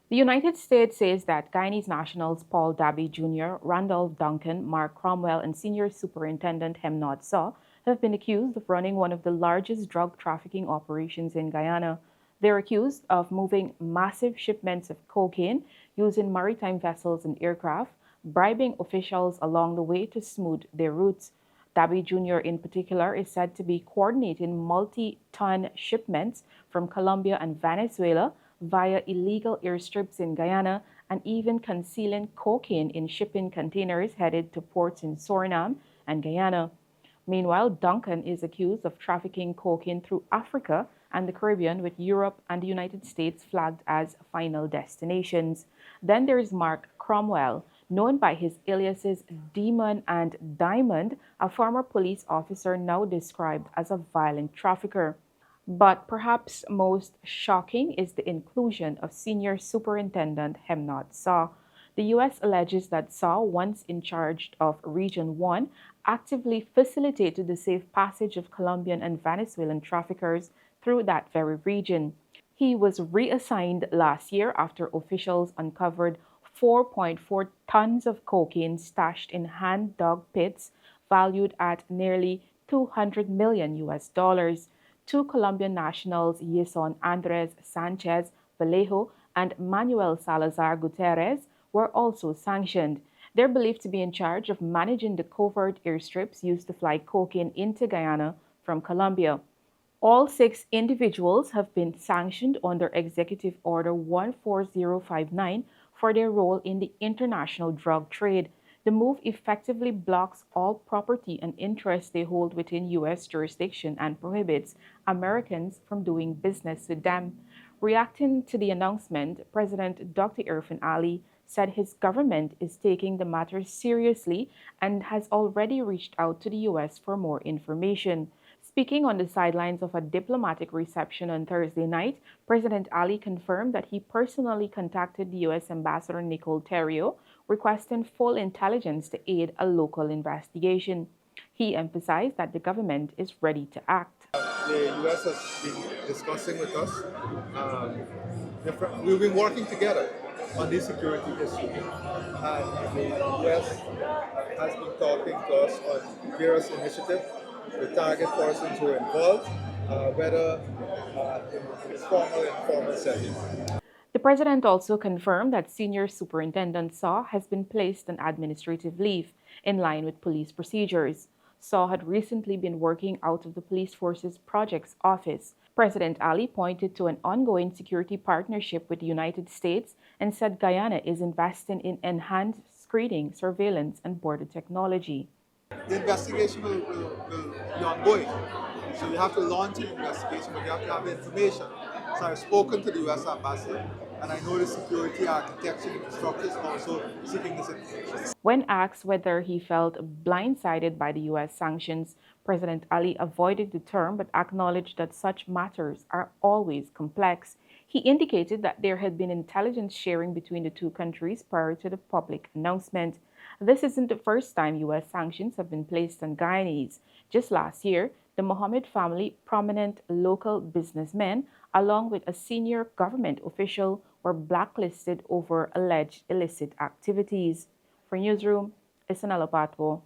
The United States says that Guyanese nationals Paul Dabby Jr., Randolph Duncan, Mark Cromwell, and Senior Superintendent Hemnod Saw have been accused of running one of the largest drug trafficking operations in Guyana. They're accused of moving massive shipments of cocaine using maritime vessels and aircraft, bribing officials along the way to smooth their routes. Dabby Jr., in particular, is said to be coordinating multi ton shipments from Colombia and Venezuela via illegal airstrips in Guyana and even concealing cocaine in shipping containers headed to ports in Suriname and Guyana. Meanwhile, Duncan is accused of trafficking cocaine through Africa and the Caribbean, with Europe and the United States flagged as final destinations. Then there's Mark Cromwell, known by his aliases Demon and Diamond, a former police officer now described as a violent trafficker. But perhaps most shocking is the inclusion of Senior Superintendent Hemnot Saw. The U.S. alleges that Saw, once in charge of Region 1, actively facilitated the safe passage of Colombian and Venezuelan traffickers through that very region. He was reassigned last year after officials uncovered 4.4 tons of cocaine stashed in hand-dug pits valued at nearly 200 million US dollars. Two Colombian nationals, Yeson Andres Sanchez Vallejo and Manuel Salazar Gutierrez, were also sanctioned. They're believed to be in charge of managing the covert airstrips used to fly cocaine into Guyana from Colombia. All six individuals have been sanctioned under Executive Order 14059 for their role in the international drug trade. The move effectively blocks all property and interests they hold within U.S. jurisdiction and prohibits Americans from doing business with them. Reacting to the announcement, President Dr. Irfaan Ali said his government is taking the matter seriously and has already reached out to the U.S. for more information. Speaking on the sidelines of a diplomatic reception on Thursday night, President Ali confirmed that he personally contacted the U.S. Ambassador Nicole Terrio, requesting full intelligence to aid a local investigation. He emphasized that the government is ready to act. The U.S. has been discussing with us. We've been working together on this security issue, and the U.S. has been talking to us on various initiatives to target persons who are involved, whether in formal and informal settings. The president also confirmed that Senior Superintendent Saw has been placed on administrative leave in line with police procedures. Saw had recently been working out of the police force's projects office. President Ali pointed to an ongoing security partnership with the United States and said Guyana is investing in enhanced screening, surveillance, and border technology. The investigation will be ongoing. So we have to launch an investigation, but we have to have information. So I've spoken to the U.S. ambassador, and I know the security architecture infrastructure is also seeking this information. When asked whether he felt blindsided by the U.S. sanctions, President Ali avoided the term but acknowledged that such matters are always complex. He indicated that there had been intelligence sharing between the two countries prior to the public announcement. This isn't the first time U.S. sanctions have been placed on Guyanese. Just last year, the Mohammed family, prominent local businessmen, along with a senior government official, were blacklisted over alleged illicit activities. For Newsroom, Isanella Patwo.